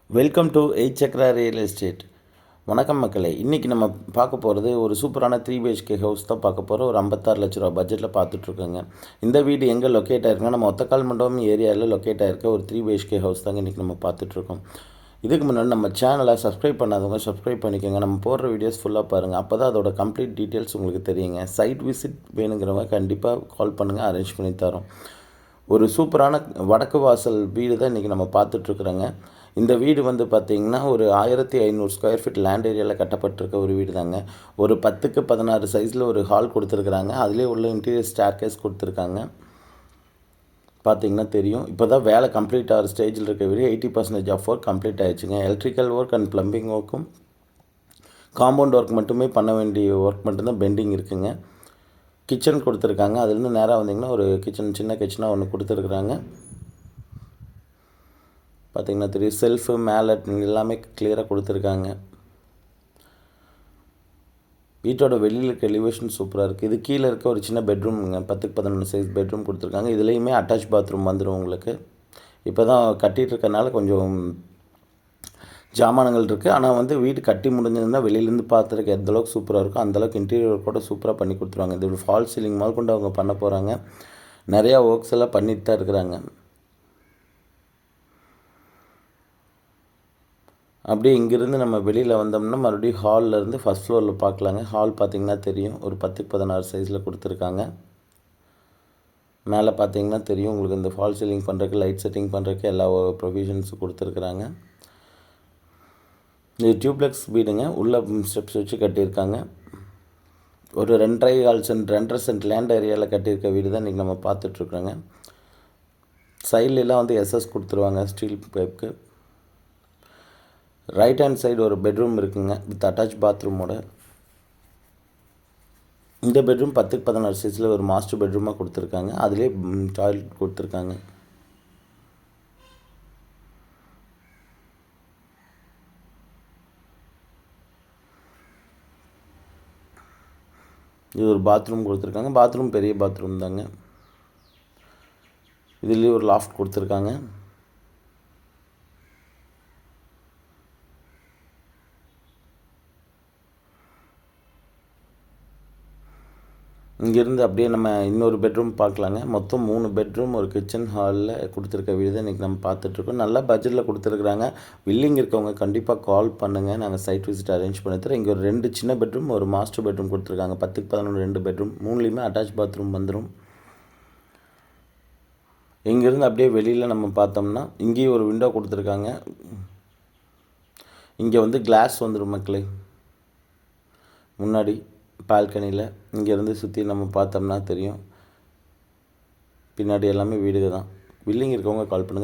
Welcome to 8 Chakra real estate. வணக்கம் மக்களே. இன்றைக்கி நம்ம பார்க்க போகிறது ஒரு சூப்பரான 3 BHK ஹவுஸ் தான் பார்க்க போகிறோம். ஒரு 56 லட்ச ரூபா பட்ஜெட்டில் பார்த்துட்ருக்கோங்க. இந்த வீடு எங்கே லொக்கேட் ஆகிருக்குன்னா நம்ம ஒத்தக்கால் மண்டபம் ஏரியாவில் லொக்கேட் ஆகிருக்க ஒரு 3 BHK ஹவுஸ் தாங்க இன்றைக்கி நம்ம பார்த்துட்ருக்கோம். இதுக்கு முன்னாடி நம்ம சேனலை சப்ஸ்கிரைப் பண்ணாதவங்க சப்ஸ்கிரைப் பண்ணிக்கோங்க. நம்ம போடுற வீடியோஸ் ஃபுல்லாக பாருங்கள். அப்போ தான் அதோட கம்ப்ளீட் டீட்டெயில்ஸ் உங்களுக்கு தெரியுங்க. சைட் விசிட் வேணுங்கிறவங்க கண்டிப்பாக கால் பண்ணுங்கள், அரேஞ்ச் பண்ணி தரோம். ஒரு சூப்பரான வடக்கு வாசல் வீடு தான் இன்றைக்கி நம்ம பார்த்துட்ருக்குறோங்க. இந்த வீடு வந்து பார்த்திங்கன்னா ஒரு 1500 ஸ்கொயர் ஃபீட் லேண்ட் ஏரியாவில் கட்டப்பட்டிருக்க ஒரு வீடு தாங்க. ஒரு 10க்கு 16 சைஸில் ஒரு ஹால் கொடுத்துருக்குறாங்க. அதிலே உள்ள இன்டீரியர் ஸ்டேர்கேஸ் கொடுத்துருக்காங்க. பார்த்திங்கன்னா தெரியும். இப்போ தான் வேலை கம்ப்ளீட் ஆகிற ஸ்டேஜில் இருக்க வீடு 80% ஆஃப் ஒர்க் கம்ப்ளீட் ஆகிடுச்சுங்க. எலக்ட்ரிக்கல் ஒர்க் அண்ட் ப்ளம்பிங் ஒர்க்கும் காம்பவுண்ட் ஒர்க் மட்டுமே பண்ண வேண்டிய ஒர்க் மட்டும்தான் பெண்டிங் இருக்குங்க. கிச்சன் கொடுத்துருக்காங்க. அதுலேருந்து நேராக வந்திங்கன்னா ஒரு கிச்சன், சின்ன கிச்சனாக ஒன்று கொடுத்துருக்குறாங்க. பார்த்திங்கன்னா தெரியும். செல்ஃபு மேலே எல்லாமே கிளியராக கொடுத்துருக்காங்க. வீட்டோட வெளியில் இருக்க எலிவேஷன் சூப்பராக இருக்குது. இது கீழே இருக்க ஒரு சின்ன பெட்ரூம்ங்க. 10க்கு 11 சைஸ் பெட்ரூம் கொடுத்துருக்காங்க. இதுலேயுமே அட்டாச் பாத்ரூம் வந்துடும் உங்களுக்கு. இப்போ தான் கட்டிகிட்டு இருக்கனால கொஞ்சம் ஜாமானங்கள் இருக்குது. ஆனால் வந்து வீடு கட்டி முடிஞ்சிருந்தால் வெளியிலேருந்து பார்த்துருக்க எந்தளவுக்கு சூப்பராக இருக்கும் அந்தளவுக்கு இன்டீரியர் கூட சூப்பராக பண்ணி கொடுத்துருவாங்க. இது ஃபால் சீலிங் முதல் கொண்டு அவங்க பண்ண போகிறாங்க. நிறையா ஒர்க்ஸ் எல்லாம் பண்ணிட்டு தான் இருக்கிறாங்க. அப்படியே இங்கேருந்து நம்ம வெளியில் வந்தோம்னா மறுபடியும் ஹாலில் ஃபஸ்ட் ஃப்ளோரில் பார்க்கலாங்க. ஹால் பார்த்திங்கன்னா தெரியும். ஒரு 10க்கு 16 சைஸில் கொடுத்துருக்காங்க. மேலே பார்த்திங்கன்னா தெரியும் உங்களுக்கு. இந்த ஃபால் சீலிங் பண்ணுறதுக்கு, லைட் செட்டிங் பண்ணுறதுக்கு எல்லா ப்ரொவிஷன்ஸும் கொடுத்துருக்குறாங்க. இது டியூப்ளெக்ஸ் வீடுங்க. உள்ள ஸ்டெப்ஸ் வச்சு கட்டியிருக்காங்க. ஒரு 2.5 சென்ட் லேண்ட் ஏரியாவில் கட்டியிருக்க வீடு தான் இன்றைக்கி நம்ம பார்த்துட்ருக்குறோங்க. சைட்லலாம் வந்து எஸ்எஸ் கொடுத்துருவாங்க ஸ்டீல் பைப்புக்கு. ரைட் ஹேண்ட் சைடு ஒரு பெட்ரூம் இருக்குங்க வித் அட்டாச் பாத்ரூமோட. இந்த பெட்ரூம் 10க்கு 16 சைஸில் ஒரு மாஸ்டர் பெட்ரூமாக கொடுத்துருக்காங்க. அதிலே டாய்லெட் கொடுத்துருக்காங்க. இது ஒரு பாத்ரூம் கொடுத்துருக்காங்க. பாத்ரூம் பெரிய பாத்ரூம் தாங்க. இதுலேயே ஒரு லாஃப்ட் கொடுத்துருக்காங்க. இங்கேருந்து அப்படியே நம்ம இன்னொரு பெட்ரூம் பார்க்கலாங்க. மொத்தம் 3 பெட்ரூம், ஒரு கிச்சன், ஹாலில் கொடுத்துருக்க வீடு தான் இன்றைக்கி நம்ம பார்த்துட்ருக்கோம். நல்லா பட்ஜெட்டில் கொடுத்துருக்குறாங்க. வில்லிங் இருக்கவங்க கண்டிப்பாக கால் பண்ணுங்கள். நாங்கள் சைட் விசிட் அரேஞ்ச் பண்ணி தரோம். இங்கே ஒரு 2 சின்ன பெட்ரூம், ஒரு மாஸ்டர் பெட்ரூம் கொடுத்துருக்காங்க. 10க்கு 11 2 பெட்ரூம், 3லேயுமே அட்டாச் பாத்ரூம் வந்துடும். இங்கேருந்து அப்படியே வெளியில் நம்ம பார்த்தோம்னா இங்கேயும் ஒரு விண்டோ கொடுத்துருக்காங்க. இங்கே வந்து கிளாஸ் வந்துடும் மக்களே. முன்னாடி பால்கனியில் இங்கேருந்து சுற்றி நம்ம பார்த்தோம்னா தெரியும். பின்னாடி எல்லாமே வீடுங்க தான். வில்லிங் இருக்கவங்க கால் பண்ணுங்கள்.